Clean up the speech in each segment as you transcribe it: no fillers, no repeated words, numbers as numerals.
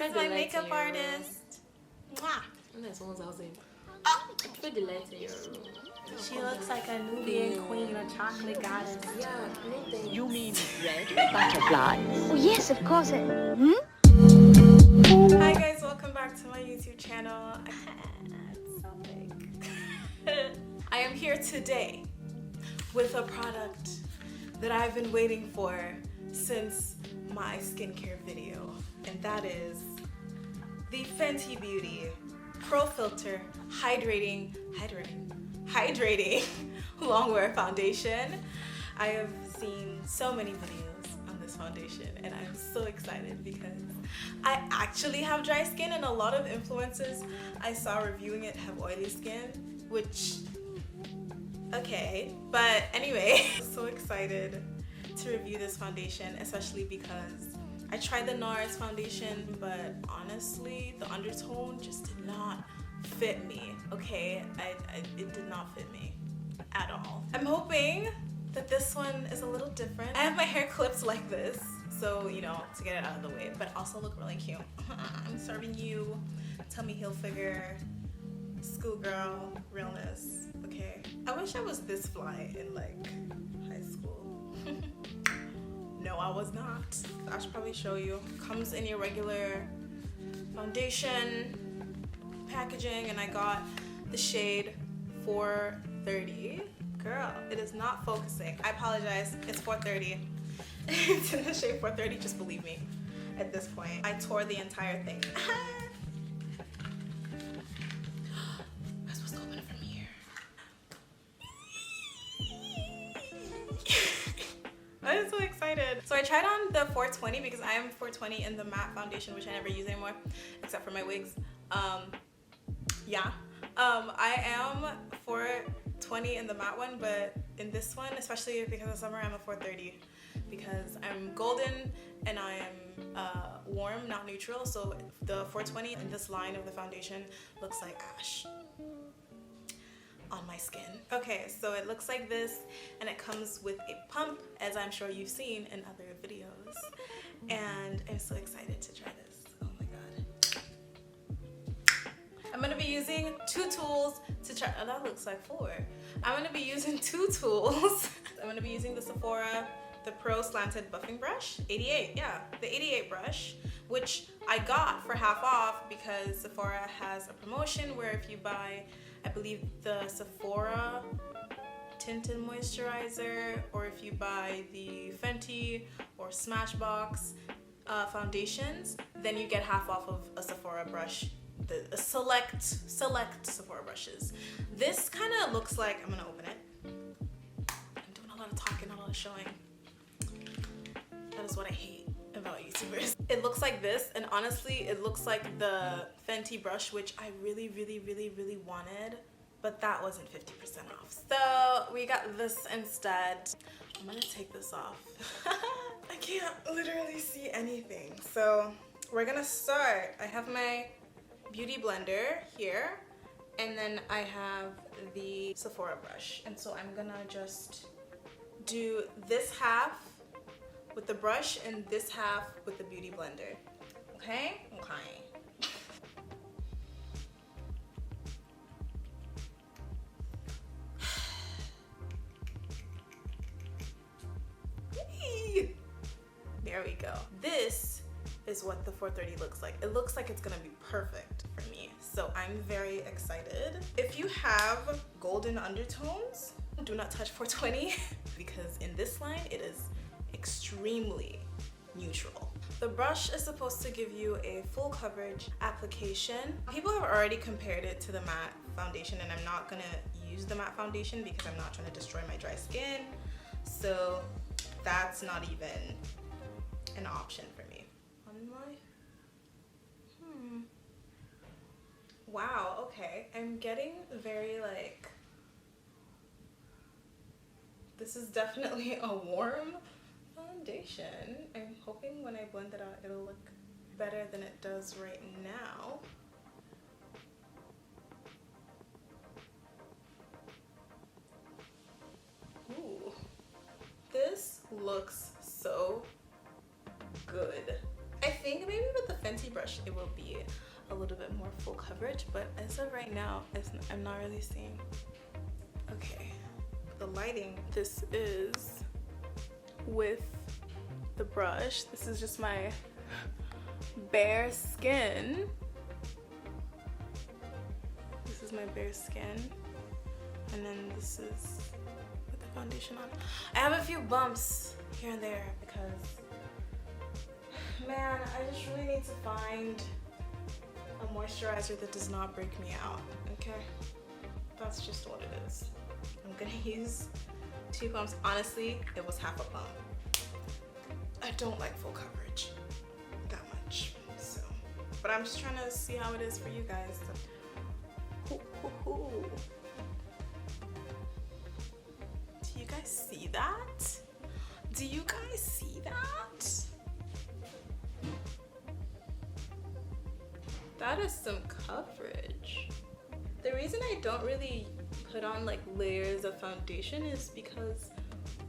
This is my makeup artist. Mwah. She looks like a Nubian queen, a chocolate goddess. You mean red butterfly? Oh, yes, of course. Hi guys, welcome back to my YouTube channel. It's so big. I am here today with a product that I've been waiting for since my skincare video, and that is the Fenty Beauty Pro Filter Hydrating Longwear Foundation. I have seen so many videos on this foundation and I'm so excited because I actually have dry skin, and a lot of influencers I saw reviewing it have oily skin, which, okay, but anyway, I'm so excited to review this foundation, especially because I tried the NARS foundation, but honestly the undertone just did not fit me. Okay, it did not fit me at all. I'm hoping that this one is a little different. I have my hair clipped like this, so you know, to get it out of the way, but also look really cute. I'm serving you tummy heel figure, schoolgirl realness. Okay, I wish I was this fly in like high school. No, I was not. I should probably show you. Comes in your regular foundation packaging, and I got the shade 430. Girl, it is not focusing. I apologize. It's 430. It's in the shade 430. Just believe me. At this point, I tore the entire thing. I'm supposed to open it from here. I'm so excited. So I tried on the 420 because I am 420 in the matte foundation, which I never use anymore, except for my wigs. I am 420 in the matte one, but in this one, especially because of summer, I'm a 430 because I'm golden and I am warm, not neutral. So the 420 in this line of the foundation looks like ash on my skin. Okay, so it looks like this, and it comes with a pump, as I'm sure you've seen in other videos, and I'm so excited to try this. Oh my god. I'm gonna be using two tools to try. Oh, that looks like 4. I'm gonna be using two tools. I'm gonna be using the Sephora, the Pro Slanted Buffing Brush, 88, yeah, the 88 brush, which I got for half off because Sephora has a promotion where if you buy, I believe, the Sephora tinted moisturizer, or if you buy the Fenty or Smashbox foundations, then you get half off of a Sephora brush, the select Sephora brushes. This kind of looks like, I'm gonna open it. I'm doing a lot of talking, not a lot of showing. That is what I hate about YouTubers. It looks like this, and honestly, it looks like the Fenty brush, which I really wanted, but that wasn't 50% off. So we got this instead. I'm gonna take this off. I can't literally see anything. So we're gonna start. I have my beauty blender here, and then I have the Sephora brush. And so I'm gonna just do this half with the brush and this half with the beauty blender. Okay? Okay. There we go. This is what the 430 looks like. It looks like it's gonna be perfect for me. So I'm very excited. If you have golden undertones, do not touch 420 because in this line, it is extremely neutral. The brush is supposed to give you a full coverage application. People have already compared it to the matte foundation, and I'm not gonna use the matte foundation because I'm not trying to destroy my dry skin. So that's not even an option for me. On my, wow, okay. I'm getting very like, this is definitely a warm foundation. I'm hoping when I blend it out, it'll look better than it does right now. Ooh, this looks so good. I think maybe with the Fenty brush, it will be a little bit more full coverage, but as of right now, I'm not really seeing. Okay, the lighting. This is with the brush. This is just my bare skin. This is my bare skin. And then this is with the foundation on. I have a few bumps here and there because, man, I just really need to find a moisturizer that does not break me out, okay? That's just what it is. I'm gonna use 2 pumps. Honestly, it was half a pump. I don't like full coverage that much, so. But I'm just trying to see how it is for you guys. So. Do you guys see that? Do you guys see that? That is some coverage. The reason I don't really put on like layers of foundation is because,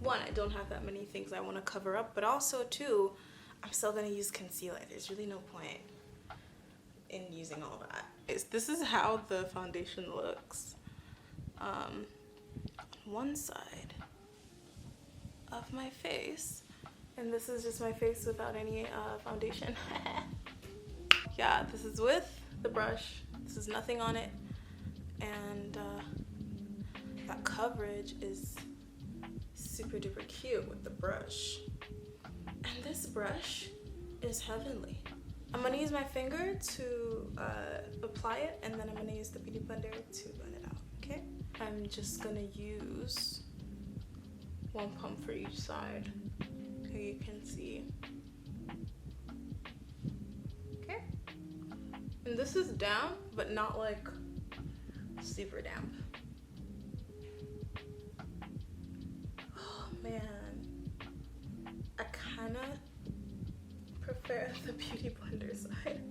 one, I don't have that many things I want to cover up, but also two, I'm still gonna use concealer. There's really no point in using all that. This is how the foundation looks. One side of my face, and this is just my face without any foundation. Yeah, this is with the brush. This is nothing on it, and that coverage is super duper cute with the brush. And this brush is heavenly. I'm gonna use my finger to apply it, and then I'm gonna use the beauty blender to blend it out, okay? I'm just gonna use 1 pump for each side, so you can see. Okay? And this is damp, but not like super damp. Oh man, I kinda prefer the beauty blender side.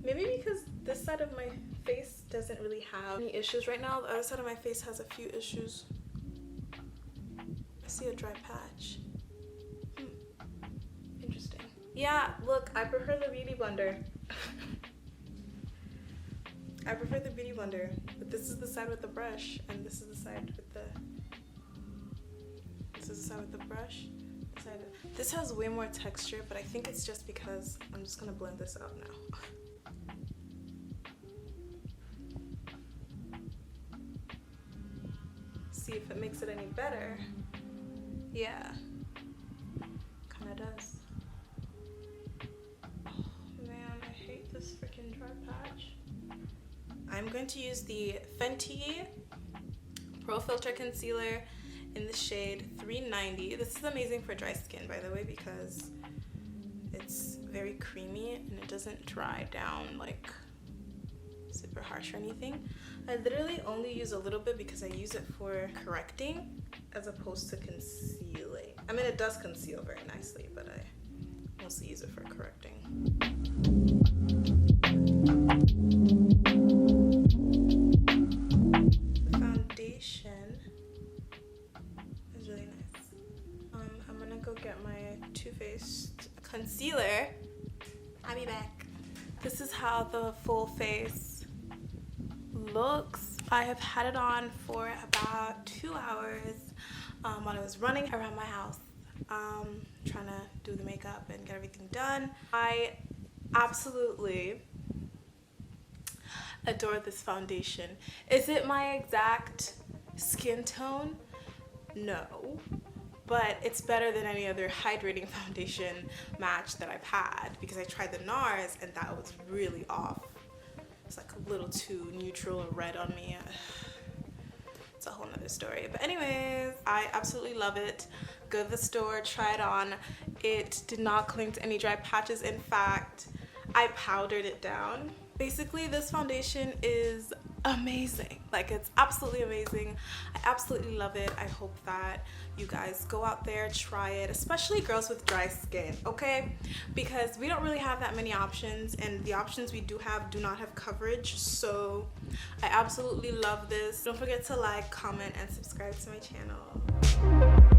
Maybe because this side of my face doesn't really have any issues right now. The other side of my face has a few issues. I see a dry patch. Interesting. Yeah, look, I prefer the beauty blender. I prefer the beauty blender, but this is the side with the brush, and this is the side with the. This is the side with the brush. This has way more texture, but I think it's just because I'm just gonna blend this out now. See if it makes it any better. Yeah, kinda does. Oh man, I hate this freaking dry patch. I'm going to use the Fenty Pro Filter Concealer in the shade 390. This is amazing for dry skin, by the way, because it's very creamy and it doesn't dry down like super harsh or anything. I literally only use a little bit because I use it for correcting as opposed to concealing. I mean, it does conceal very nicely, but I mostly use it for correcting. The foundation is really nice. I'm gonna go get my Too Faced concealer. I'll be back. This is how the full face looks. I have had it on for about 2 hours while I was running around my house trying to do the makeup and get everything done. I absolutely adore this foundation. Is it my exact skin tone? No, but it's better than any other hydrating foundation match that I've had, because I tried the NARS and that was really off. It's like a little too neutral or red on me. It's a whole nother story. But anyways, I absolutely love it. Go to the store, try it on. It did not cling to any dry patches. In fact, I powdered it down. Basically, this foundation is amazing. Like, it's absolutely amazing. I absolutely love it. I hope that you guys go out there, try it, especially girls with dry skin, okay? Because we don't really have that many options, and the options we do have do not have coverage. So I absolutely love this. Don't forget to like, comment, and subscribe to my channel.